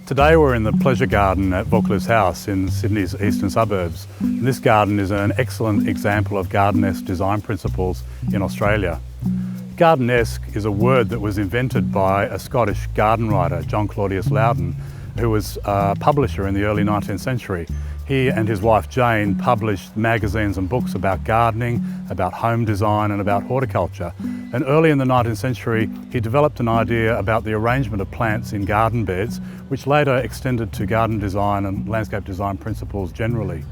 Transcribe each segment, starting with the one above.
Today we're in the pleasure garden at Vaucluse House in Sydney's eastern suburbs. And this garden is an excellent example of Gardenesque design principles in Australia. Gardenesque is a word that was invented by a Scottish garden writer, John Claudius Loudon, who was a publisher in the early 19th century. He and his wife Jane published magazines and books about gardening, about home design and about horticulture. And early in the 19th century, he developed an idea about the arrangement of plants in garden beds, which later extended to garden design and landscape design principles generally.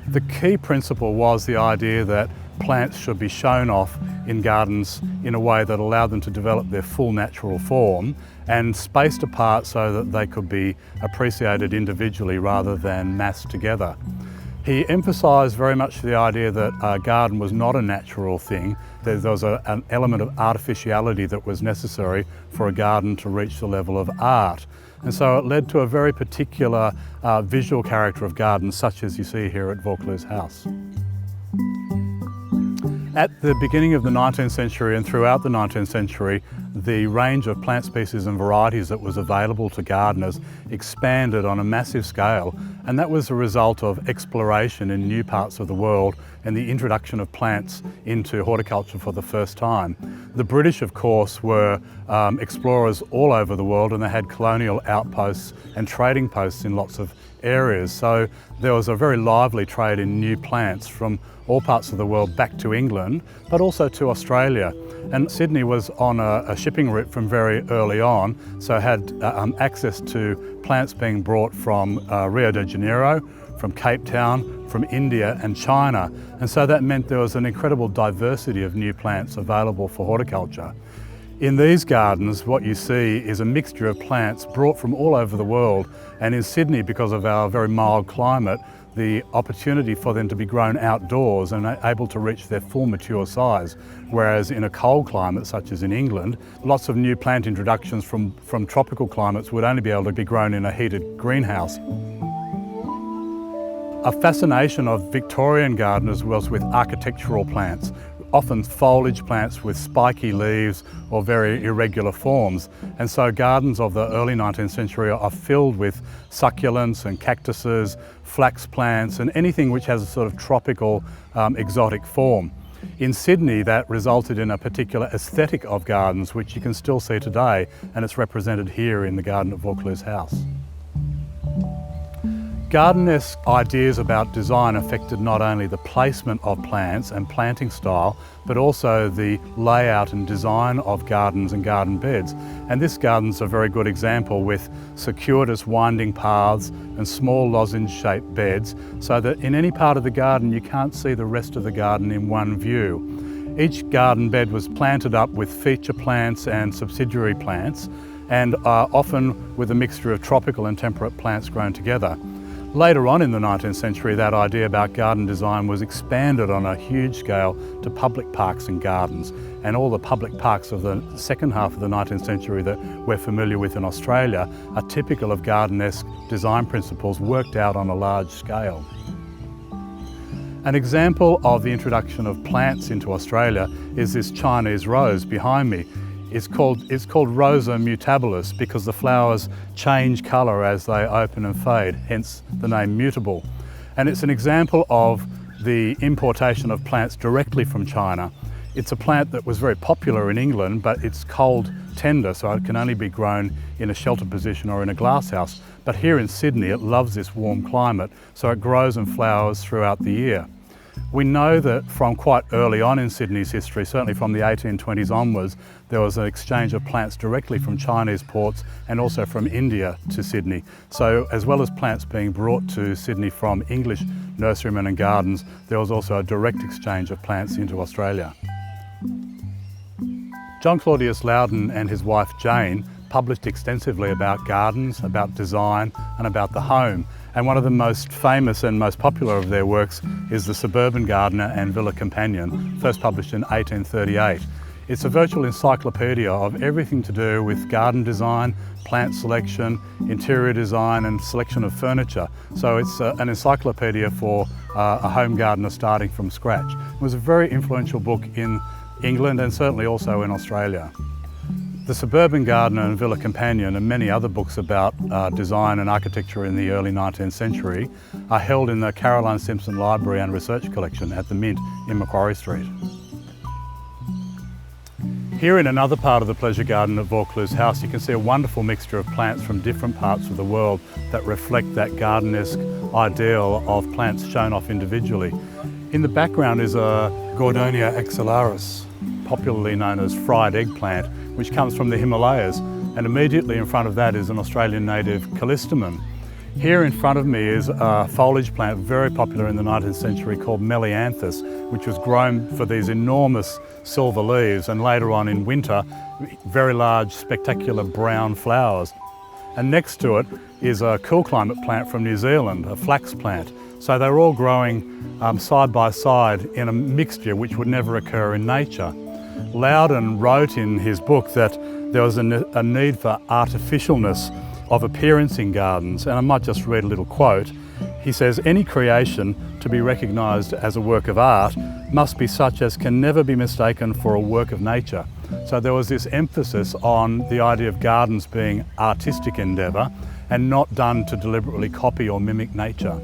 The key principle was the idea that plants should be shown off in gardens in a way that allowed them to develop their full natural form and spaced apart so that they could be appreciated individually rather than massed together. He emphasised very much the idea that a garden was not a natural thing. There was an element of artificiality that was necessary for a garden to reach the level of art. And so it led to a very particular visual character of gardens, such as you see here at Vaucluse House. At the beginning of the 19th century and throughout the 19th century, the range of plant species and varieties that was available to gardeners expanded on a massive scale, and that was a result of exploration in new parts of the world and the introduction of plants into horticulture for the first time. The British, of course, were explorers all over the world, and they had colonial outposts and trading posts in lots of areas. So there was a very lively trade in new plants from all parts of the world back to England, but also to Australia. And Sydney was on a shipping route from very early on, so had access to plants being brought from Rio de Janeiro, from Cape Town, from India and China. And so that meant there was an incredible diversity of new plants available for horticulture. In these gardens, what you see is a mixture of plants brought from all over the world, and in Sydney, because of our very mild climate, the opportunity for them to be grown outdoors and able to reach their full mature size. Whereas in a cold climate, such as in England, lots of new plant introductions from tropical climates would only be able to be grown in a heated greenhouse. A fascination of Victorian gardeners was with architectural plants, often foliage plants with spiky leaves or very irregular forms. And so gardens of the early 19th century are filled with succulents and cactuses, flax plants and anything which has a sort of tropical exotic form. In Sydney, that resulted in a particular aesthetic of gardens which you can still see today, and it's represented here in the garden at Vaucluse House. Gardenesque ideas about design affected not only the placement of plants and planting style, but also the layout and design of gardens and garden beds. And this garden's a very good example, with circuitous winding paths and small lozenge-shaped beds, so that in any part of the garden you can't see the rest of the garden in one view. Each garden bed was planted up with feature plants and subsidiary plants, and often with a mixture of tropical and temperate plants grown together. Later on in the 19th century, that idea about garden design was expanded on a huge scale to public parks and gardens. And all the public parks of the second half of the 19th century that we're familiar with in Australia are typical of Gardenesque design principles worked out on a large scale. An example of the introduction of plants into Australia is this Chinese rose behind me. It's called Rosa mutabilis because the flowers change colour as they open and fade, hence the name mutable. And it's an example of the importation of plants directly from China. It's a plant that was very popular in England, but it's cold tender, so it can only be grown in a sheltered position or in a glasshouse. But here in Sydney, it loves this warm climate, so it grows and flowers throughout the year. We know that from quite early on in Sydney's history, certainly from the 1820s onwards, there was an exchange of plants directly from Chinese ports and also from India to Sydney. So as well as plants being brought to Sydney from English nurserymen and gardens, there was also a direct exchange of plants into Australia. John Claudius Loudon and his wife Jane published extensively about gardens, about design and about the home. And one of the most famous and most popular of their works is the Suburban Gardener and Villa Companion, first published in 1838. It's a virtual encyclopedia of everything to do with garden design, plant selection, interior design and selection of furniture. So it's an encyclopedia for a home gardener starting from scratch. It was a very influential book in England and certainly also in Australia. The Suburban Gardener and Villa Companion and many other books about design and architecture in the early 19th century are held in the Caroline Simpson Library and Research Collection at the Mint in Macquarie Street. Here in another part of the pleasure garden at Vaucluse House, you can see a wonderful mixture of plants from different parts of the world that reflect that gardenesque ideal of plants shown off individually. In the background is a Gordenia axillaris, popularly known as fried eggplant, which comes from the Himalayas, and immediately in front of that is an Australian native callistemon. Here in front of me is a foliage plant very popular in the 19th century called Melianthus, which was grown for these enormous silver leaves and later on in winter, very large spectacular brown flowers. And next to it is a cool climate plant from New Zealand, a flax plant. So they're all growing side by side in a mixture which would never occur in nature. Loudon wrote in his book that there was a need for artificialness of appearance in gardens, and I might just read a little quote. He says, "Any creation to be recognised as a work of art must be such as can never be mistaken for a work of nature." So there was this emphasis on the idea of gardens being artistic endeavour and not done to deliberately copy or mimic nature.